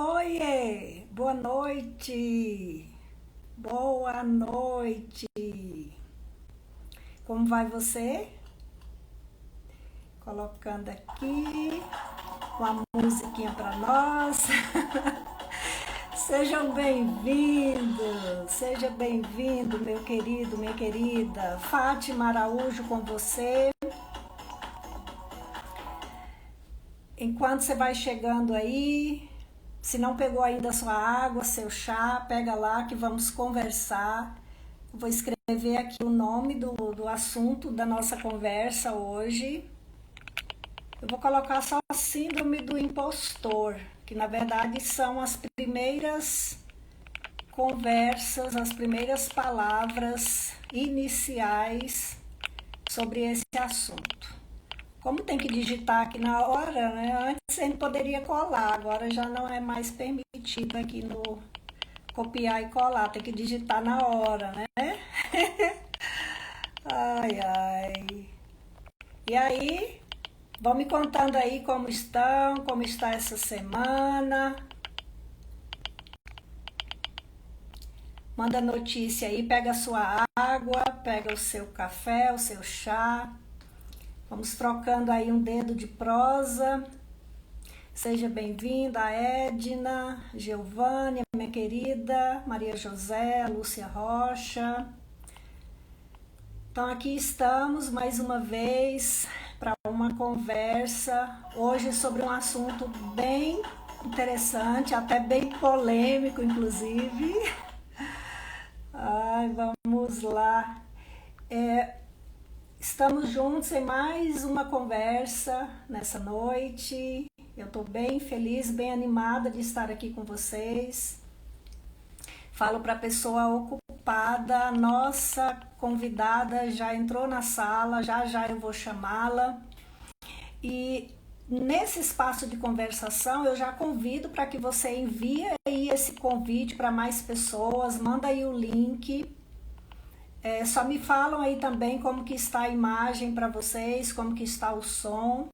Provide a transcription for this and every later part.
Oiê, boa noite, boa noite. Como vai você? Colocando aqui uma musiquinha para nós. Sejam bem-vindos, seja bem-vindo, meu querido, minha querida. Fátima Araújo com você. Enquanto você vai chegando aí, se não pegou ainda sua água, seu chá, pega lá que vamos conversar. Vou escrever aqui o nome do assunto da nossa conversa hoje. Eu vou colocar só a síndrome do impostor, que na verdade são as primeiras conversas, as primeiras palavras iniciais sobre esse assunto. Como tem que digitar aqui na hora, né? Antes a gente poderia colar, agora já não é mais permitido aqui no copiar e colar, tem que digitar na hora, né? Ai, ai. E aí, vão me contando aí como estão, como está essa semana. Manda notícia aí, pega a sua água, pega o seu café, o seu chá. Vamos trocando aí um dedo de prosa. Seja bem-vinda, Edna, Giovânia, minha querida, Maria José, Lúcia Rocha. Então aqui estamos mais uma vez para uma conversa, hoje sobre um assunto bem interessante, até bem polêmico, inclusive. Ai, vamos lá. Estamos juntos em mais uma conversa nessa noite. Eu estou bem feliz, bem animada de estar aqui com vocês. Falo para a pessoa ocupada, a nossa convidada já entrou na sala, já já eu vou chamá-la. E nesse espaço de conversação eu já convido para que você envie aí esse convite para mais pessoas, manda aí o link. Só me falam aí também como que está a imagem para vocês, como que está o som.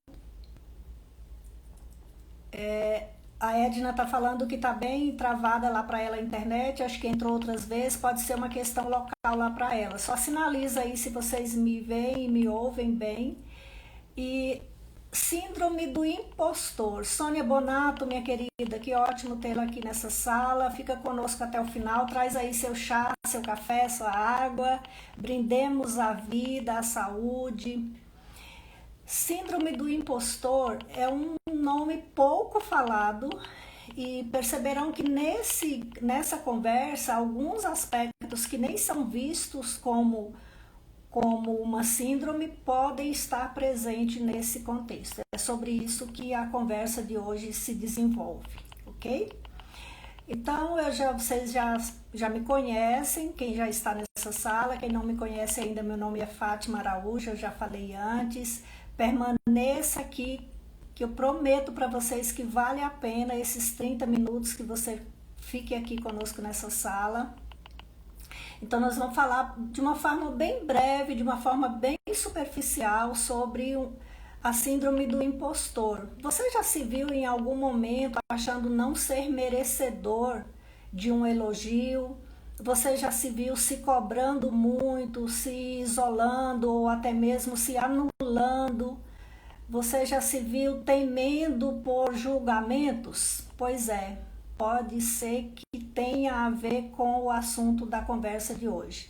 A Edna está falando que está bem travada lá para ela a internet, acho que entrou outras vezes, pode ser uma questão local lá para ela. Só sinaliza aí se vocês me veem e me ouvem bem. E síndrome do impostor. Sônia Bonato, minha querida, que ótimo tê-la aqui nessa sala. Fica conosco até o final, traz aí seu chá, seu café, sua água. Brindemos a vida, a saúde. Síndrome do impostor é um nome pouco falado e perceberão que nessa conversa alguns aspectos que nem são vistos como uma síndrome podem estar presentes nesse contexto. É sobre isso que a conversa de hoje se desenvolve, ok? Então, vocês já me conhecem, quem já está nessa sala, quem não me conhece ainda, meu nome é Fátima Araújo, eu já falei antes. Permaneça aqui, que eu prometo para vocês que vale a pena esses 30 minutos que você fique aqui conosco nessa sala. Então nós vamos falar de uma forma bem breve, de uma forma bem superficial sobre a síndrome do impostor. Você já se viu em algum momento achando não ser merecedor de um elogio? Você já se viu se cobrando muito, se isolando ou até mesmo se anulando? Você já se viu temendo por julgamentos? Pois é. Pode ser que tenha a ver com o assunto da conversa de hoje.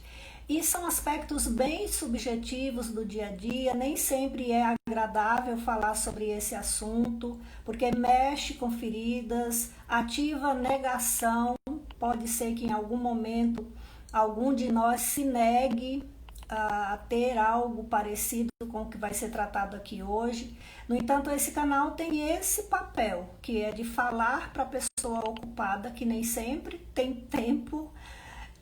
E são aspectos bem subjetivos do dia a dia, nem sempre é agradável falar sobre esse assunto, porque mexe com feridas, ativa negação, pode ser que em algum momento algum de nós se negue a ter algo parecido com o que vai ser tratado aqui hoje. No entanto, esse canal tem esse papel, que é de falar para a pessoa ocupada, que nem sempre tem tempo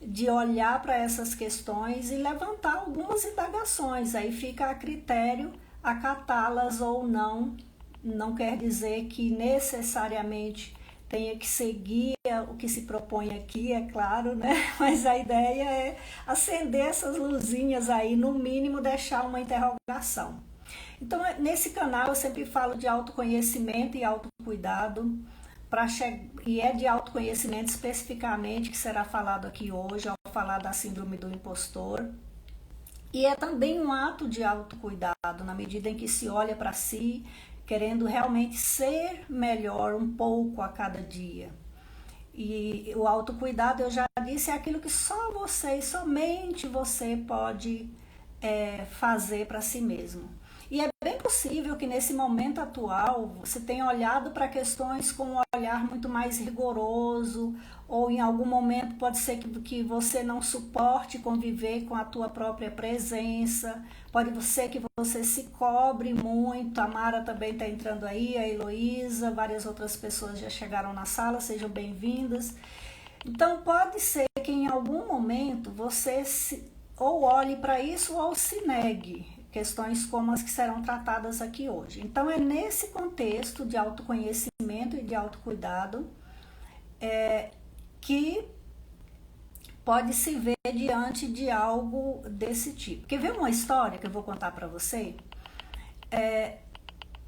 de olhar para essas questões e levantar algumas indagações. Aí fica a critério acatá-las ou não. Não quer dizer que necessariamente tenha que seguir o que se propõe aqui, é claro, né? Mas a ideia é acender essas luzinhas aí, no mínimo deixar uma interrogação. Então, nesse canal eu sempre falo de autoconhecimento e autocuidado. e é de autoconhecimento especificamente que será falado aqui hoje, ao falar da síndrome do impostor. E é também um ato de autocuidado, na medida em que se olha para si, querendo realmente ser melhor um pouco a cada dia. E o autocuidado, eu já disse, é aquilo que só você, somente você pode fazer para si mesmo. E é bem possível que nesse momento atual você tenha olhado para questões com um olhar muito mais rigoroso, ou em algum momento pode ser que você não suporte conviver com a tua própria presença, pode ser que você se cobre muito. A Mara também está entrando aí, a Heloísa, várias outras pessoas já chegaram na sala, sejam bem-vindas. Então pode ser que em algum momento você ou olhe para isso ou se negue, questões como as que serão tratadas aqui hoje. Então é nesse contexto de autoconhecimento e de autocuidado que pode se ver diante de algo desse tipo. Quer ver uma história que eu vou contar para você?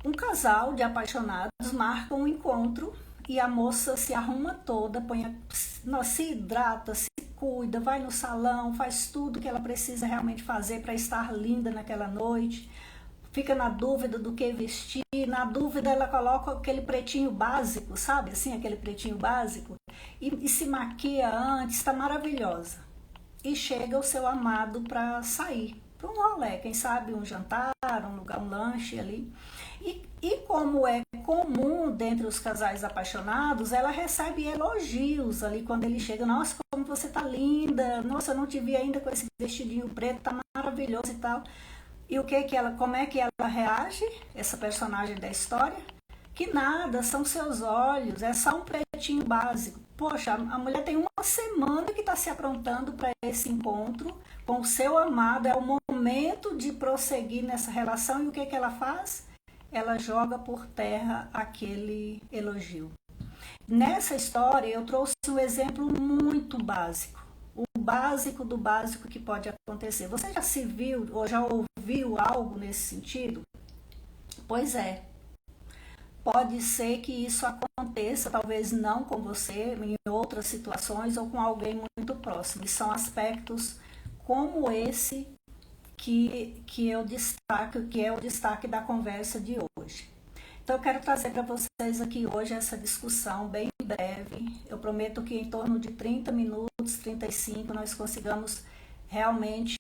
Um casal de apaixonados marca um encontro e a moça se arruma toda, se hidrata, se cuida, vai no salão, faz tudo que ela precisa realmente fazer para estar linda naquela noite. Fica na dúvida do que vestir, na dúvida ela coloca aquele pretinho básico, sabe assim, aquele pretinho básico, e se maquia antes, está maravilhosa. E chega o seu amado para sair, para um rolê, quem sabe um jantar, um lanche ali. E como é comum dentre os casais apaixonados, ela recebe elogios ali quando ele chega. Nossa, como você tá linda, nossa, eu não te vi ainda com esse vestidinho preto, tá maravilhoso e tal. E como é que ela reage, essa personagem da história? Que nada, são seus olhos, é só um pretinho básico. Poxa, a mulher tem uma semana que está se aprontando para esse encontro com o seu amado, é o momento de prosseguir nessa relação, e o que ela faz? Ela joga por terra aquele elogio. Nessa história eu trouxe um exemplo muito básico. O básico do básico que pode acontecer. Você já se viu ou já ouviu algo nesse sentido? Pois é. Pode ser que isso aconteça, talvez não com você, em outras situações ou com alguém muito próximo. E são aspectos como esse que eu destaco, que é o destaque da conversa de hoje. Então eu quero trazer para vocês aqui hoje essa discussão bem breve. Eu prometo que em torno de 30 minutos, 35, nós consigamos realmente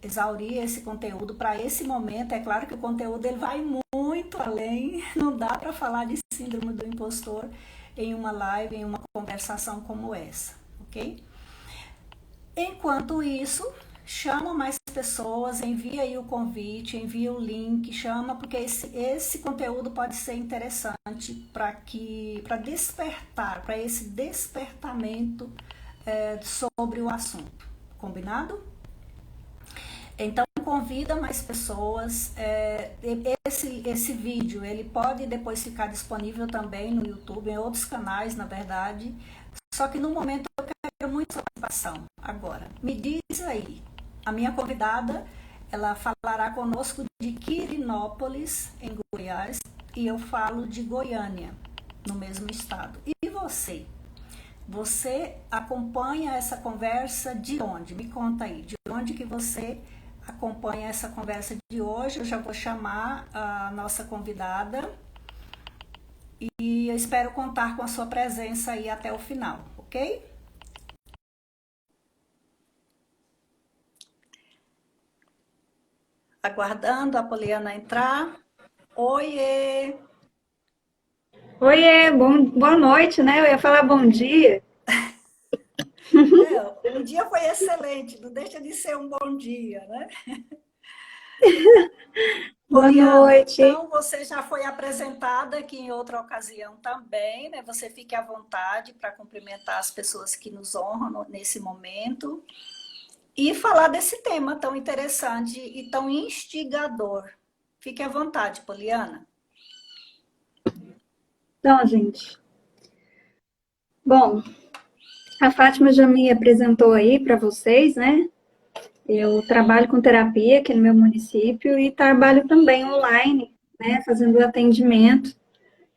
exaurir esse conteúdo para esse momento. É claro que o conteúdo ele vai muito além, não dá para falar de síndrome do impostor em uma live, em uma conversação como essa, ok? Enquanto isso, chama mais pessoas, envia aí o convite, envia o link, chama, porque esse conteúdo pode ser interessante para despertar, para esse despertamento sobre o assunto. Combinado? Então convida mais pessoas. Esse vídeo ele pode depois ficar disponível também no YouTube, em outros canais, na verdade. Só que no momento eu quero muita participação. Agora, me diz aí. A minha convidada, ela falará conosco de Quirinópolis, em Goiás, e eu falo de Goiânia, no mesmo estado. E você? Você acompanha essa conversa de onde? Me conta aí, de onde que você acompanha essa conversa de hoje? Eu já vou chamar a nossa convidada e eu espero contar com a sua presença aí até o final, ok? Aguardando a Poliana entrar. Oiê! Oiê, boa noite, né? Eu ia falar bom dia. O dia foi excelente, não deixa de ser um bom dia, né? Boa Poliana, noite. então você já foi apresentada aqui em outra ocasião também, né? Você fique à vontade para cumprimentar as pessoas que nos honram nesse momento e falar desse tema tão interessante e tão instigador. Fique à vontade, Poliana. Então, gente. Bom, a Fátima já me apresentou aí para vocês, né? Eu trabalho com terapia aqui no meu município e trabalho também online, né? Fazendo atendimento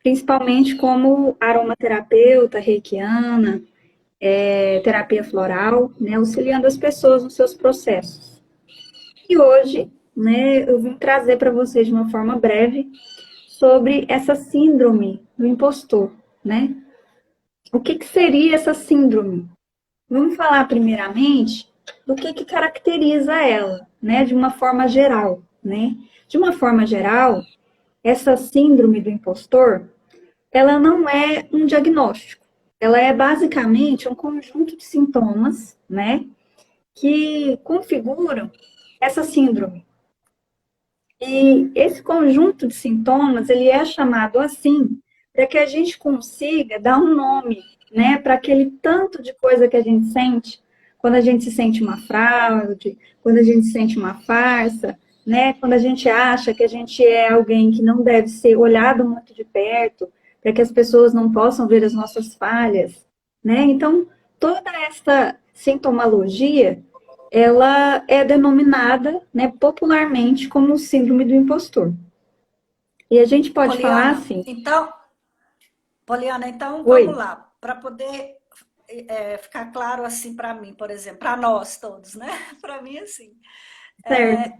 principalmente como aromaterapeuta, reikiana, terapia floral, né, auxiliando as pessoas nos seus processos. E hoje, né, eu vim trazer para vocês de uma forma breve sobre essa síndrome do impostor, né? O que seria essa síndrome? Vamos falar primeiramente do que caracteriza ela, né, de uma forma geral, né? De uma forma geral, essa síndrome do impostor, ela não é um diagnóstico. Ela é basicamente um conjunto de sintomas, né, que configuram essa síndrome. E esse conjunto de sintomas, ele é chamado assim para que a gente consiga dar um nome, né, para aquele tanto de coisa que a gente sente, quando a gente se sente uma fraude, quando a gente se sente uma farsa, né, quando a gente acha que a gente é alguém que não deve ser olhado muito de perto, para que as pessoas não possam ver as nossas falhas, né? Então, toda essa sintomologia ela é denominada, né, popularmente como síndrome do impostor. E a gente pode falar Poliana, assim, então, Poliana, então vamos oi, lá, para poder ficar claro assim para mim, por exemplo, para nós todos, né? Para mim, assim, certo,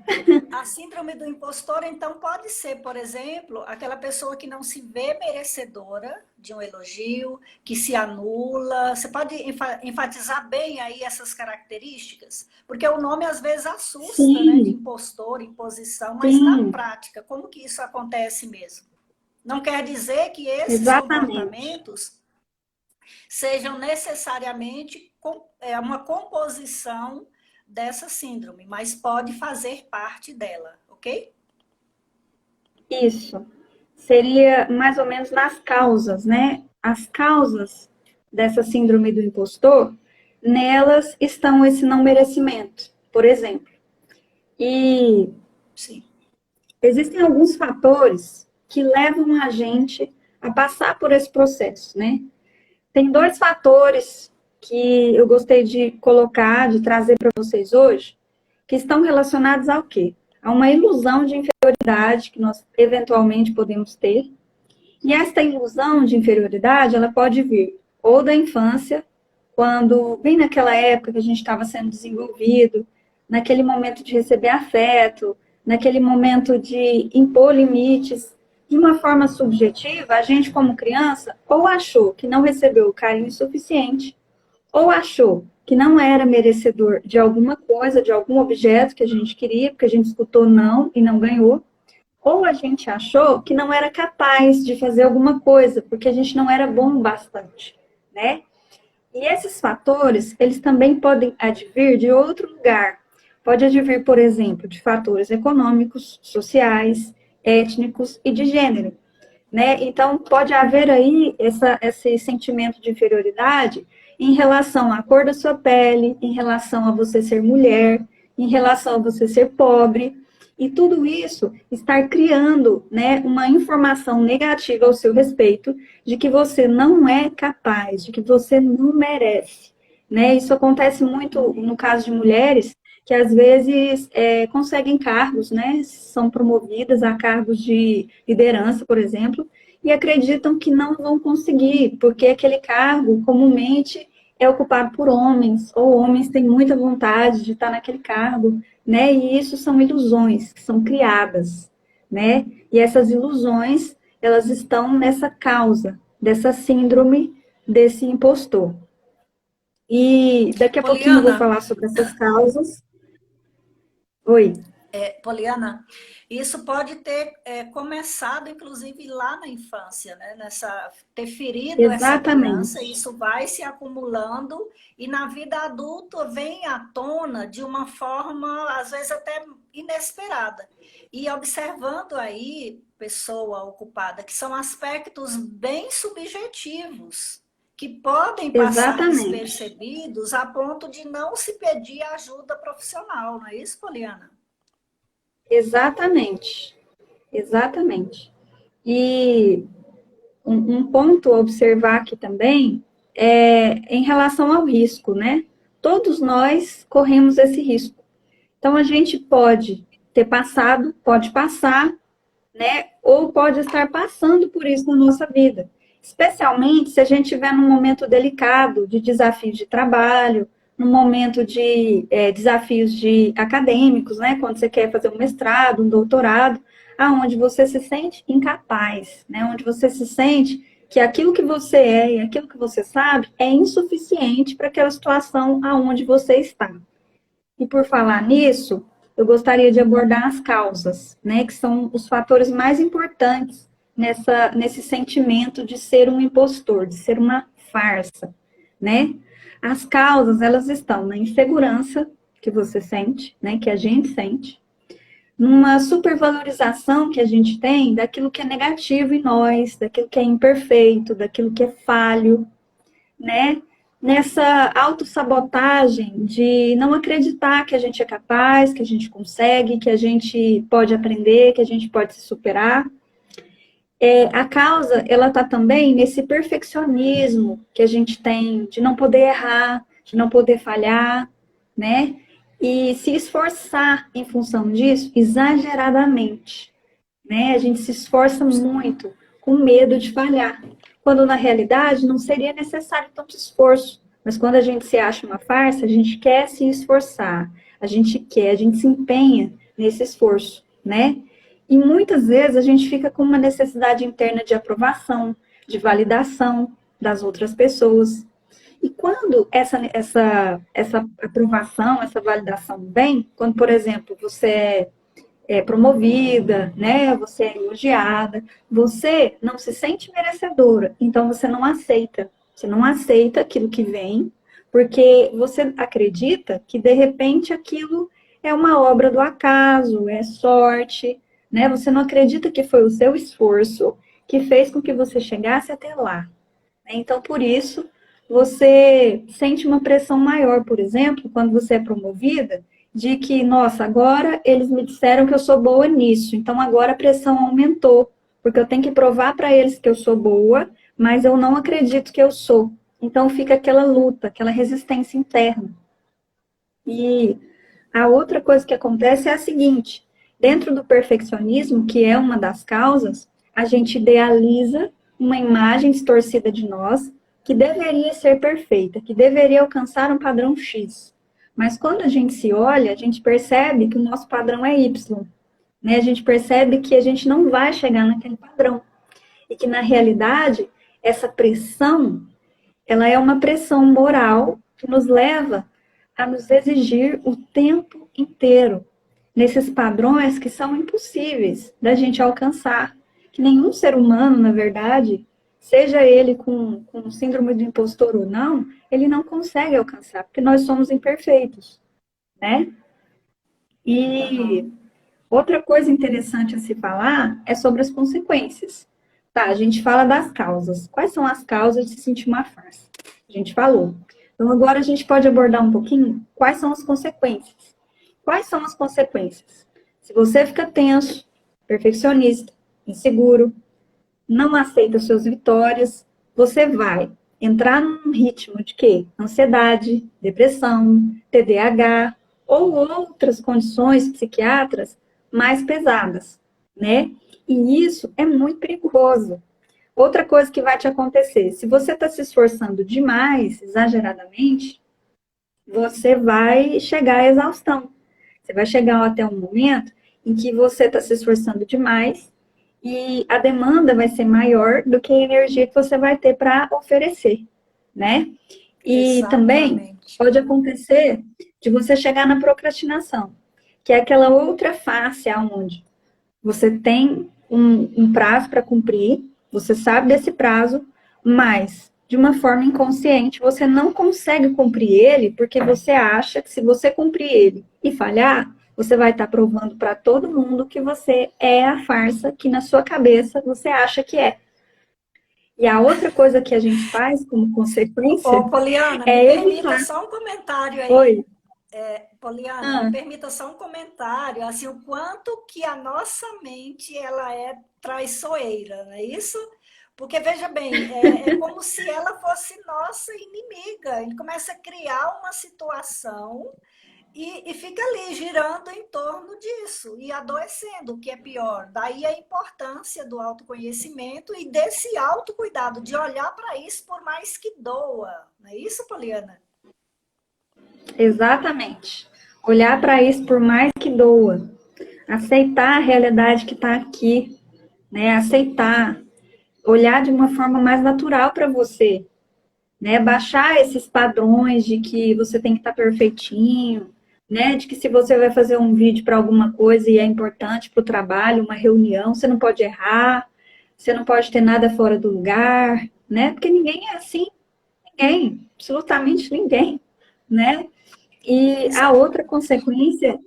a síndrome do impostor, então, pode ser, por exemplo, aquela pessoa que não se vê merecedora de um elogio, que se anula. Você pode enfatizar bem aí essas características? Porque o nome às vezes assusta, né? De sim, impostor, imposição, mas na sim, prática, como que isso acontece mesmo? Não quer dizer que esses exatamente, comportamentos sejam necessariamente uma composição dessa síndrome, mas pode fazer parte dela, ok? isso. Seria mais ou menos nas causas, né? As causas dessa síndrome do impostor, nelas estão esse não merecimento, por exemplo. E Sim. existem alguns fatores que levam a gente a passar por esse processo, né? Tem dois fatores que eu gostei de colocar, de trazer para vocês hoje, que estão relacionados ao quê? A uma ilusão de inferioridade que nós eventualmente podemos ter. E esta ilusão de inferioridade, ela pode vir ou da infância, quando, bem naquela época que a gente estava sendo desenvolvido, naquele momento de receber afeto, naquele momento de impor limites, de uma forma subjetiva, a gente, como criança, ou achou que não recebeu o carinho suficiente, ou achou que não era merecedor de alguma coisa, de algum objeto que a gente queria, porque a gente escutou não e não ganhou, ou a gente achou que não era capaz de fazer alguma coisa, porque a gente não era bom o bastante, né? E esses fatores, eles também podem advir de outro lugar. Pode advir, por exemplo, de fatores econômicos, sociais, étnicos e de gênero, né? Então, pode haver aí esse sentimento de inferioridade em relação à cor da sua pele, em relação a você ser mulher, em relação a você ser pobre, e tudo isso estar criando, né, uma informação negativa ao seu respeito de que você não é capaz, de que você não merece, né? Isso acontece muito no caso de mulheres que às vezes conseguem cargos, né? São promovidas a cargos de liderança, por exemplo, e acreditam que não vão conseguir, porque aquele cargo comumente é ocupado por homens, ou homens têm muita vontade de estar naquele cargo, né? E isso são ilusões que são criadas, né? E essas ilusões, elas estão nessa causa, dessa síndrome desse impostor. E daqui a pouquinho eu vou Poliana, falar sobre essas causas. Oi. Poliana, isso pode ter começado, inclusive, lá na infância, né? Ter ferido essa criança, Exatamente. isso vai se acumulando e na vida adulta vem à tona de uma forma, às vezes, até inesperada. E observando aí, pessoa ocupada, que são aspectos bem subjetivos, que podem passar Exatamente. despercebidos a ponto de não se pedir ajuda profissional, não é isso, Poliana? Exatamente. Exatamente. E um ponto a observar aqui também é em relação ao risco, né? Todos nós corremos esse risco. Então, a gente pode ter passado, pode passar, né? Ou pode estar passando por isso na nossa vida. Especialmente se a gente estiver num momento delicado de desafios de trabalho, num momento de desafios acadêmicos, né? Quando você quer fazer um mestrado, um doutorado, aonde você se sente incapaz, né? Onde você se sente que aquilo que você é e aquilo que você sabe é insuficiente para aquela situação aonde você está. E por falar nisso, eu gostaria de abordar as causas, né, que são os fatores mais importantes nesse sentimento de ser um impostor, de ser uma farsa, né? As causas, elas estão na insegurança que você sente, né, que a gente sente, numa supervalorização que a gente tem daquilo que é negativo em nós, daquilo que é imperfeito, daquilo que é falho, né? Nessa autossabotagem de não acreditar que a gente é capaz, que a gente consegue, que a gente pode aprender, que a gente pode se superar. A causa, ela está também nesse perfeccionismo que a gente tem de não poder errar, de não poder falhar, né? E se esforçar em função disso exageradamente, né? A gente se esforça muito com medo de falhar, quando na realidade não seria necessário tanto esforço. Mas quando a gente se acha uma farsa, a gente quer se esforçar, a gente se empenha nesse esforço, né? E muitas vezes a gente fica com uma necessidade interna de aprovação, de validação das outras pessoas. E quando essa aprovação, essa validação vem, quando, por exemplo, você é promovida, né? Você é elogiada, você não se sente merecedora, então você não aceita. Você não aceita aquilo que vem, porque você acredita que de repente aquilo é uma obra do acaso, é sorte, né? Você não acredita que foi o seu esforço que fez com que você chegasse até lá. Né? Então, por isso, você sente uma pressão maior, por exemplo, quando você é promovida, de que, nossa, agora eles me disseram que eu sou boa nisso, então agora a pressão aumentou, porque eu tenho que provar para eles que eu sou boa, mas eu não acredito que eu sou. Então fica aquela luta, aquela resistência interna. E a outra coisa que acontece é a seguinte: dentro do perfeccionismo, que é uma das causas, a gente idealiza uma imagem distorcida de nós que deveria ser perfeita, que deveria alcançar um padrão X. Mas quando a gente se olha, a gente percebe que o nosso padrão é Y. Né? A gente percebe que a gente não vai chegar naquele padrão. E que, na realidade, essa pressão, ela é uma pressão moral que nos leva a nos exigir o tempo inteiro nesses padrões que são impossíveis da gente alcançar, que nenhum ser humano, na verdade, seja ele com síndrome do impostor ou não, ele não consegue alcançar, porque nós somos imperfeitos, né? E outra coisa interessante a se falar é sobre as consequências. Tá, a gente fala das causas. Quais são as causas de se sentir uma farsa? A gente falou. Então, agora a gente pode abordar um pouquinho quais são as consequências. Quais são as consequências? Se você fica tenso, perfeccionista, inseguro, não aceita suas vitórias, você vai entrar num ritmo de quê? Ansiedade, depressão, TDAH ou outras condições psiquiátricas mais pesadas, né? E isso é muito perigoso. Outra coisa que vai te acontecer, se você está se esforçando demais, exageradamente, você vai chegar à exaustão. Você vai chegar até um momento em que você está se esforçando demais e a demanda vai ser maior do que a energia que você vai ter para oferecer, né? E também pode acontecer de você chegar na procrastinação, que é aquela outra face aonde você tem um prazo para cumprir, você sabe desse prazo, mas de uma forma inconsciente você não consegue cumprir ele porque você acha que se você cumprir ele e falhar, você vai estar provando para todo mundo que você é a farsa que na sua cabeça você acha que é. E a outra coisa que a gente faz como consequência Ô, Poliana, me é permita evitar. só um comentário aí. Oi. Poliana, me Ah, permita só um comentário, assim, o quanto que a nossa mente, ela é traiçoeira, não é isso? Porque, veja bem, é como se ela fosse nossa inimiga. Ele começa a criar uma situação e fica ali girando em torno disso e adoecendo, o que é pior. Daí a importância do autoconhecimento e desse autocuidado, de olhar para isso por mais que doa. Não é isso, Poliana? Exatamente. Olhar para isso por mais que doa. Aceitar a realidade que está aqui, né? Aceitar. Olhar de uma forma mais natural para você, né? Baixar esses padrões de que você tem que estar perfeitinho, né? De que se você vai fazer um vídeo para alguma coisa e é importante para o trabalho, uma reunião, você não pode errar, você não pode ter nada fora do lugar, né? Porque ninguém é assim, ninguém, absolutamente ninguém, né? E a Exato. outra consequência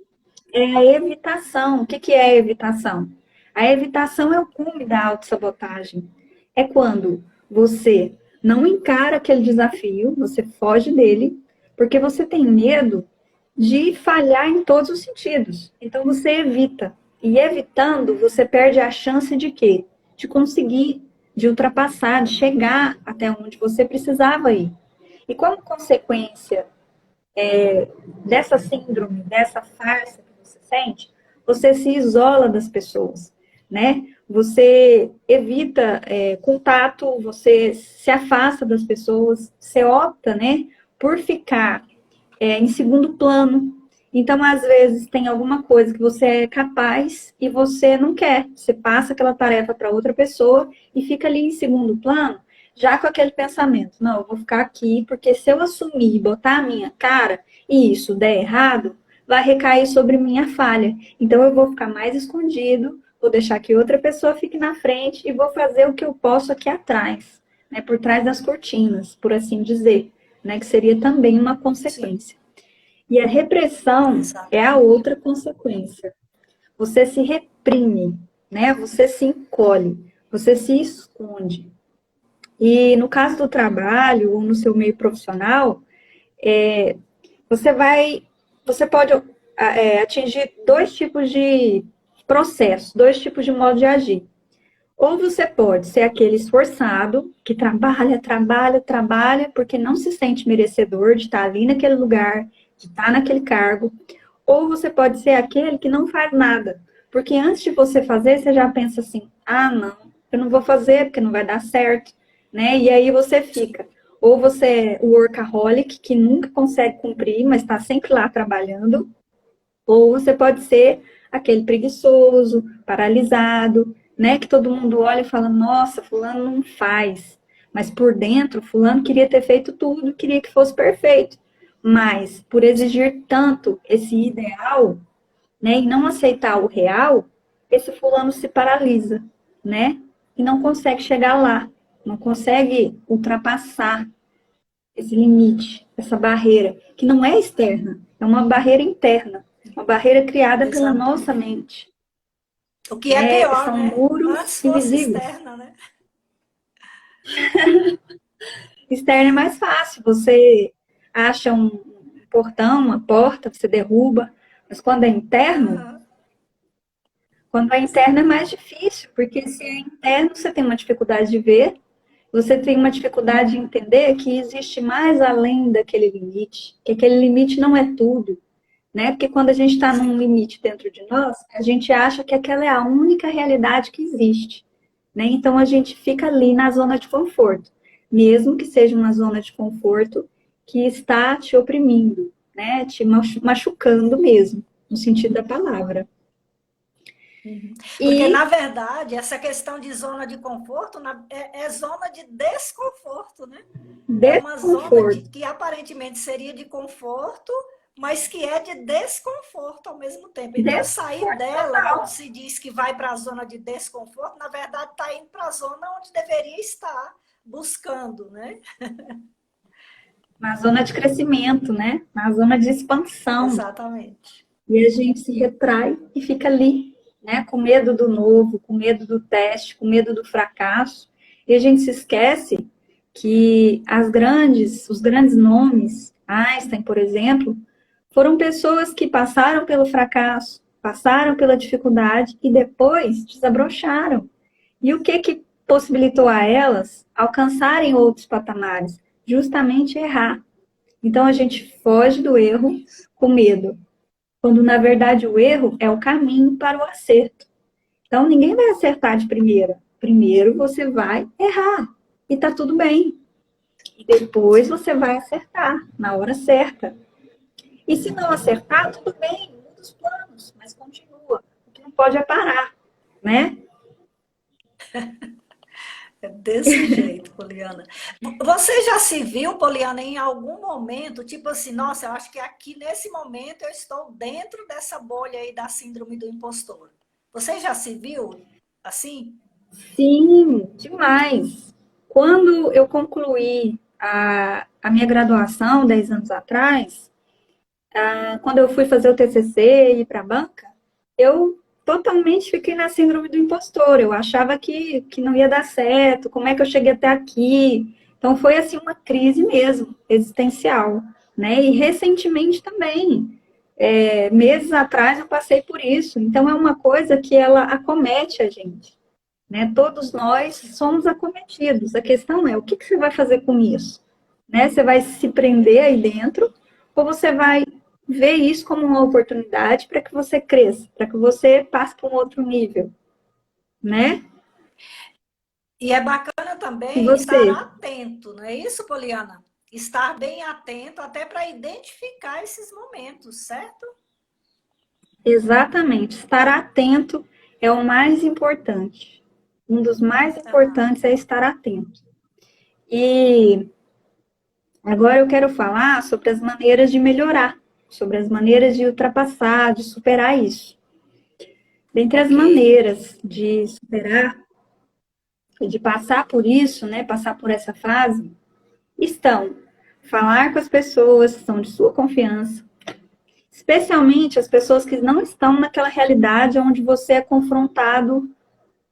é a evitação. O que que é a evitação? A evitação é o cume da autossabotagem. É quando você não encara aquele desafio, você foge dele, porque você tem medo de falhar em todos os sentidos. Então você evita. E evitando, você perde a chance de quê? De conseguir, de ultrapassar, de chegar até onde você precisava ir. E como consequência dessa síndrome, dessa farsa que você sente, você se isola das pessoas, né? Você evita contato, você se afasta das pessoas, você opta, né, por ficar em segundo plano. Então, às vezes, tem alguma coisa que você é capaz e você não quer. Você passa aquela tarefa para outra pessoa e fica ali em segundo plano, já com aquele pensamento: não, eu vou ficar aqui, porque se eu assumir e botar a minha cara e isso der errado, vai recair sobre minha falha. Então, eu vou ficar mais escondido, vou deixar que outra pessoa fique na frente e vou fazer o que eu posso aqui atrás, né, por trás das cortinas, por assim dizer, né, que seria também uma Sim, consequência. E a repressão é a exatamente. outra consequência. Você se reprime, né? Você se encolhe, você se esconde. E no caso do trabalho ou no seu meio profissional, você vai, você pode atingir dois tipos de processo, dois tipos de modo de agir. Ou você pode ser aquele esforçado, que trabalha, trabalha, trabalha, porque não se sente merecedor de estar ali naquele lugar, de estar naquele cargo. Ou você pode ser aquele que não faz nada. Porque antes de você fazer, você já pensa assim: ah, não, eu não vou fazer porque não vai dar certo, né? E aí você Sim. fica. Ou você é o workaholic, que nunca consegue cumprir, mas está sempre lá trabalhando. Ou você pode ser aquele preguiçoso, paralisado, né? Que todo mundo olha e fala: nossa, fulano não faz. Mas por dentro, fulano queria ter feito tudo, queria que fosse perfeito. Mas por exigir tanto esse ideal, né, e não aceitar o real, esse fulano se paralisa, né? E não consegue chegar lá, não consegue ultrapassar esse limite, essa barreira, que não é externa, é uma barreira interna, uma barreira criada pela nossa Exatamente. mente, O que é né? pior, São né? muros Antes fosse invisíveis. externa, né? Externa é mais fácil, você acha um portão, uma porta, você derruba, mas Aham. quando é interno é mais difícil, porque se é interno você tem uma dificuldade de ver, você tem uma dificuldade de entender que existe mais além daquele limite, que aquele limite não é tudo, né? Porque quando a gente está num Sim. limite dentro de nós, a gente acha que aquela é a única realidade que existe, né? Então a gente fica ali na zona de conforto, mesmo que seja uma zona de conforto que está te oprimindo, né? Te machucando mesmo, no sentido da palavra. Uhum. Porque, E na verdade, essa questão de zona de conforto é zona de desconforto, né? É uma zona desconforto. que aparentemente seria de conforto, mas que é de desconforto ao mesmo tempo. Então, sair Desconforto dela, quando total. se diz que vai para a zona de desconforto, na verdade está indo para a zona onde deveria estar buscando, né? Na zona de crescimento, né? Na zona de expansão. Exatamente. E a gente se retrai e fica ali, né? Com medo do novo, com medo do teste, com medo do fracasso. E a gente se esquece que os grandes nomes, Einstein, por exemplo, foram pessoas que passaram pelo fracasso, passaram pela dificuldade e depois desabrocharam. E o que que possibilitou a elas alcançarem outros patamares? Justamente errar. Então a gente foge do erro com medo, quando na verdade o erro é o caminho para o acerto. Então ninguém vai acertar de primeira. Primeiro você vai errar e tá tudo bem. E depois você vai acertar na hora certa. E se não acertar, tudo bem, muda os planos, mas continua. O que não pode é parar, né? É desse jeito, Poliana. Você já se viu, Poliana, em algum momento, tipo assim, nossa, eu acho que aqui nesse momento eu estou dentro dessa bolha aí da síndrome do impostor. Você já se viu assim? Sim, demais. Quando eu concluí a minha graduação, 10 anos atrás, quando eu fui fazer o TCC e ir para a banca, eu totalmente fiquei na síndrome do impostor. Eu achava que não ia dar certo, como é que eu cheguei até aqui? Então foi assim uma crise mesmo, existencial, né? E recentemente também, meses atrás eu passei por isso. Então é uma coisa que ela acomete a gente, né? Todos nós somos acometidos. A questão é o que você vai fazer com isso, né? Você vai se prender aí dentro ou você vai ver isso como uma oportunidade para que você cresça, para que você passe para um outro nível, né? E é bacana E também estar você? atento, não é isso, Poliana? Estar bem atento até para identificar esses momentos, certo? Exatamente. Estar atento é o mais importante. Um dos mais Ah, importantes é estar atento. E agora eu quero falar sobre as maneiras de melhorar, sobre as maneiras de ultrapassar, de superar isso. Dentre as ok. maneiras de superar e de passar por isso, né, passar por essa fase, estão falar com as pessoas que são de sua confiança, especialmente as pessoas que não estão naquela realidade onde você é confrontado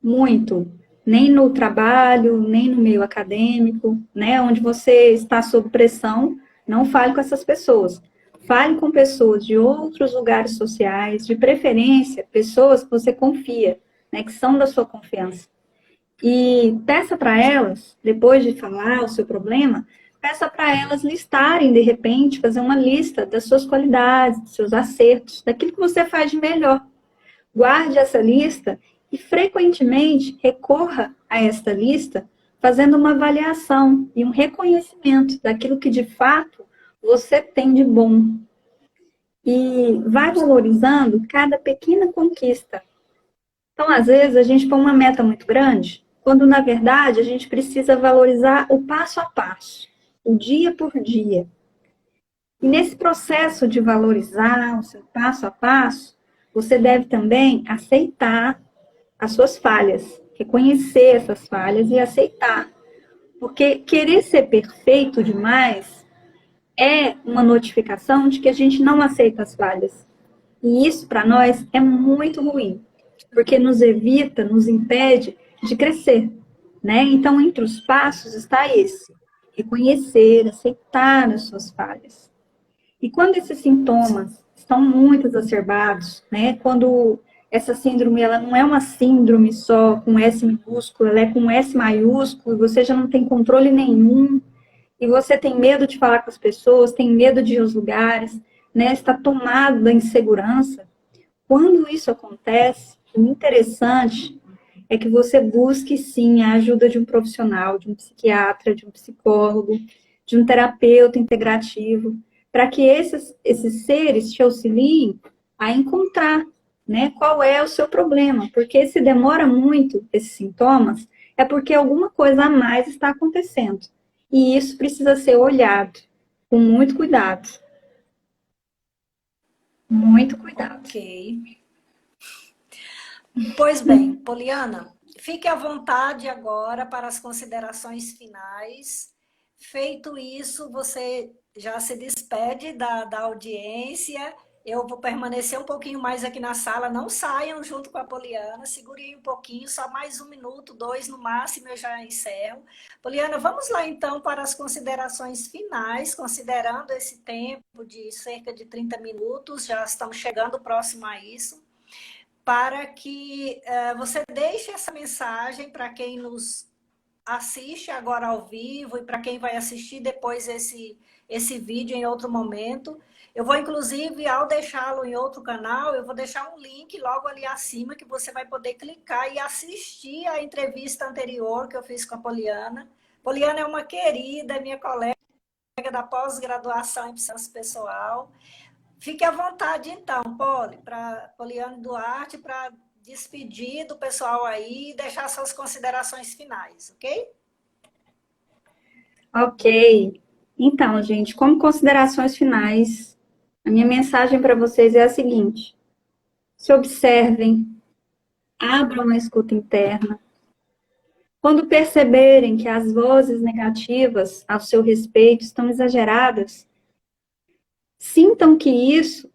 muito, nem no trabalho, nem no meio acadêmico, né, onde você está sob pressão, não fale com essas pessoas. Fale com pessoas de outros lugares sociais, de preferência, pessoas que você confia, né, que são da sua confiança. E peça para elas, depois de falar o seu problema, peça para elas listarem, de repente, fazer uma lista das suas qualidades, dos seus acertos, daquilo que você faz de melhor. Guarde essa lista e frequentemente recorra a esta lista, fazendo uma avaliação e um reconhecimento daquilo que de fato você tem de bom. E vai valorizando cada pequena conquista. Então, às vezes, a gente põe uma meta muito grande, quando na verdade a gente precisa valorizar o passo a passo, o dia por dia. E nesse processo de valorizar o seu passo a passo, você deve também aceitar as suas falhas, reconhecer essas falhas e aceitar. Porque querer ser perfeito demais é uma notificação de que a gente não aceita as falhas. E isso, para nós, é muito ruim, porque nos evita, nos impede de crescer, né? Então, entre os passos está esse: reconhecer, aceitar as suas falhas. E quando esses sintomas estão muito exacerbados, né? Quando essa síndrome ela não é uma síndrome só com S minúsculo, ela é com S maiúsculo, você já não tem controle nenhum, e você tem medo de falar com as pessoas, tem medo de ir aos lugares, né? Está tomado da insegurança. Quando isso acontece, o interessante é que você busque sim a ajuda de um profissional, de um psiquiatra, de um psicólogo, de um terapeuta integrativo, para que esses seres te auxiliem a encontrar, né, qual é o seu problema. Porque se demora muito esses sintomas, é porque alguma coisa a mais está acontecendo. E isso precisa ser olhado com muito cuidado. Muito cuidado. Ok. Pois bem, Poliana, fique à vontade agora para as considerações finais. Feito isso, você já se despede da audiência. Eu vou permanecer um pouquinho mais aqui na sala. Não saiam junto com a Poliana, segurem um pouquinho, só mais um minuto, dois no máximo, eu já encerro. Poliana, vamos lá então para as considerações finais, considerando esse tempo de cerca de 30 minutos, já estamos chegando próximo a isso, para que você deixe essa mensagem para quem nos assiste agora ao vivo e para quem vai assistir depois esse vídeo em outro momento. Eu vou, inclusive, ao deixá-lo em outro canal, eu vou deixar um link logo ali acima que você vai poder clicar e assistir a entrevista anterior que eu fiz com a Poliana. Poliana é uma querida, minha colega da pós-graduação em Psicologia Pessoal. Fique à vontade, então, Poliana Duarte, para despedir do pessoal aí e deixar suas considerações finais, ok? Ok. Então, gente, como considerações finais, a minha mensagem para vocês é a seguinte: se observem, abram a escuta interna. Quando perceberem que as vozes negativas ao seu respeito estão exageradas, sintam que isso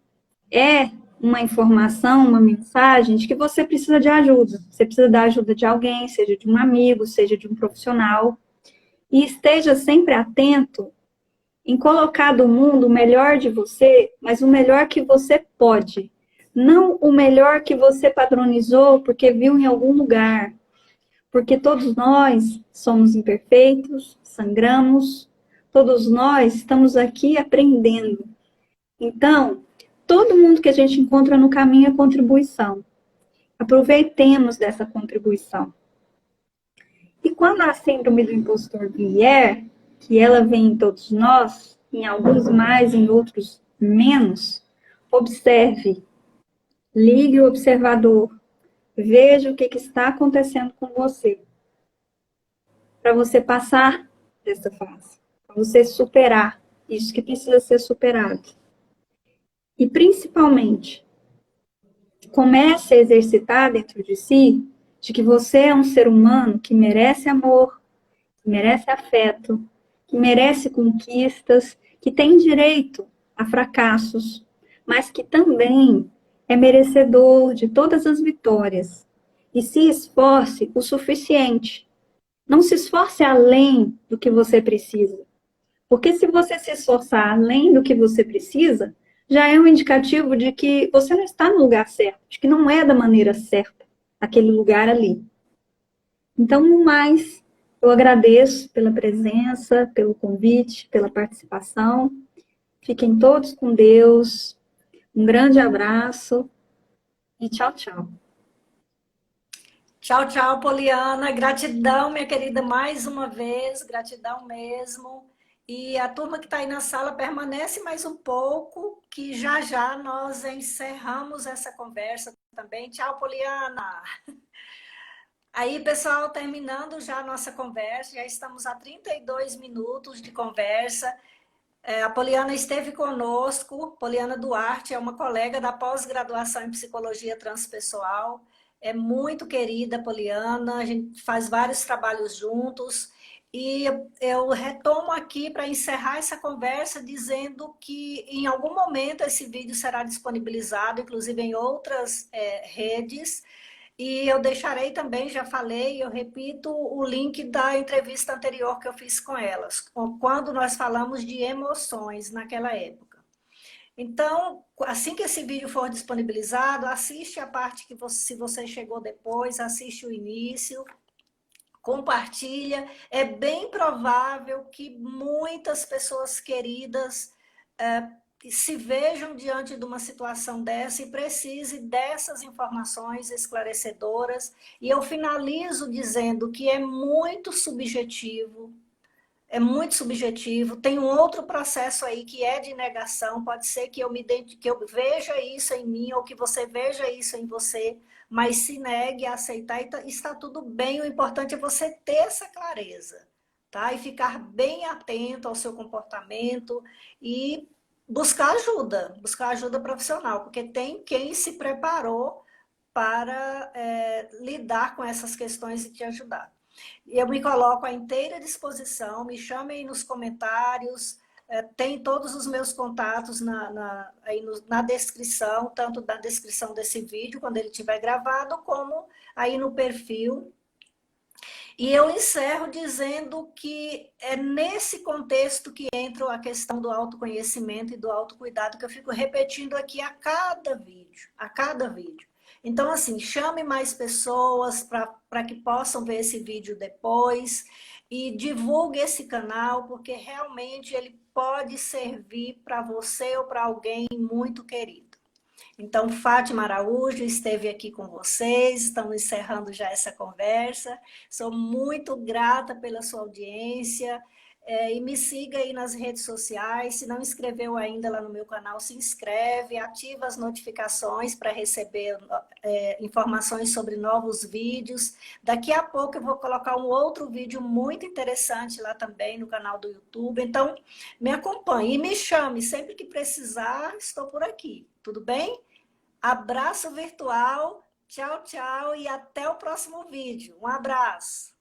é uma informação, uma mensagem de que você precisa de ajuda. Você precisa da ajuda de alguém, seja de um amigo, seja de um profissional. E esteja sempre atento em colocar do mundo o melhor de você, mas o melhor que você pode. Não o melhor que você padronizou porque viu em algum lugar. Porque todos nós somos imperfeitos, sangramos, todos nós estamos aqui aprendendo. Então, todo mundo que a gente encontra no caminho é contribuição. Aproveitemos dessa contribuição. E quando a síndrome do impostor vier, que ela vem em todos nós, em alguns mais, em outros menos, observe, ligue o observador, veja o que está acontecendo com você, para você passar dessa fase, para você superar isso que precisa ser superado. E principalmente, comece a exercitar dentro de si de que você é um ser humano que merece amor, que merece afeto, que merece conquistas, que tem direito a fracassos, mas que também é merecedor de todas as vitórias. E se esforce o suficiente. Não se esforce além do que você precisa. Porque se você se esforçar além do que você precisa, já é um indicativo de que você não está no lugar certo, de que não é da maneira certa aquele lugar ali. Então, no mais, eu agradeço pela presença, pelo convite, pela participação. Fiquem todos com Deus. Um grande abraço e tchau, tchau. Tchau, tchau, Poliana. Gratidão, minha querida, mais uma vez. Gratidão mesmo. E a turma que está aí na sala permanece mais um pouco, que já já nós encerramos essa conversa também. Tchau, Poliana. Aí, pessoal, terminando já a nossa conversa, já estamos a 32 minutos de conversa. A Poliana esteve conosco, Poliana Duarte é uma colega da pós-graduação em Psicologia Transpessoal, é muito querida, Poliana, a gente faz vários trabalhos juntos, e eu retomo aqui para encerrar essa conversa dizendo que em algum momento esse vídeo será disponibilizado, inclusive em outras redes, e eu deixarei também, já falei, eu repito, o link da entrevista anterior que eu fiz com elas, quando nós falamos de emoções naquela época. Então, assim que esse vídeo for disponibilizado, assiste a parte que você, se você chegou depois, assiste o início, compartilha. É bem provável que muitas pessoas queridas se vejam diante de uma situação dessa e precise dessas informações esclarecedoras. E eu finalizo dizendo que é muito subjetivo, tem um outro processo aí que é de negação, pode ser que que eu veja isso em mim ou que você veja isso em você, mas se negue a aceitar e está tudo bem, o importante é você ter essa clareza, tá? E ficar bem atento ao seu comportamento e buscar ajuda profissional, porque tem quem se preparou para lidar com essas questões e te ajudar. Eu me coloco à inteira disposição, me chamem nos comentários, tem todos os meus contatos na descrição, tanto na descrição desse vídeo, quando ele estiver gravado, como aí no perfil. E eu encerro dizendo que é nesse contexto que entra a questão do autoconhecimento e do autocuidado, que eu fico repetindo aqui a cada vídeo, Então, assim, chame mais pessoas para que possam ver esse vídeo depois e divulgue esse canal, porque realmente ele pode servir para você ou para alguém muito querido. Então, Fátima Araújo esteve aqui com vocês, estamos encerrando já essa conversa. Sou muito grata pela sua audiência. E me siga aí nas redes sociais. Se não inscreveu ainda lá no meu canal, se inscreve, ativa as notificações para receber informações sobre novos vídeos. Daqui a pouco eu vou colocar um outro vídeo muito interessante lá também no canal do YouTube. Então, me acompanhe e me chame sempre que precisar, estou por aqui. Tudo bem? Abraço virtual, tchau, tchau e até o próximo vídeo. Um abraço!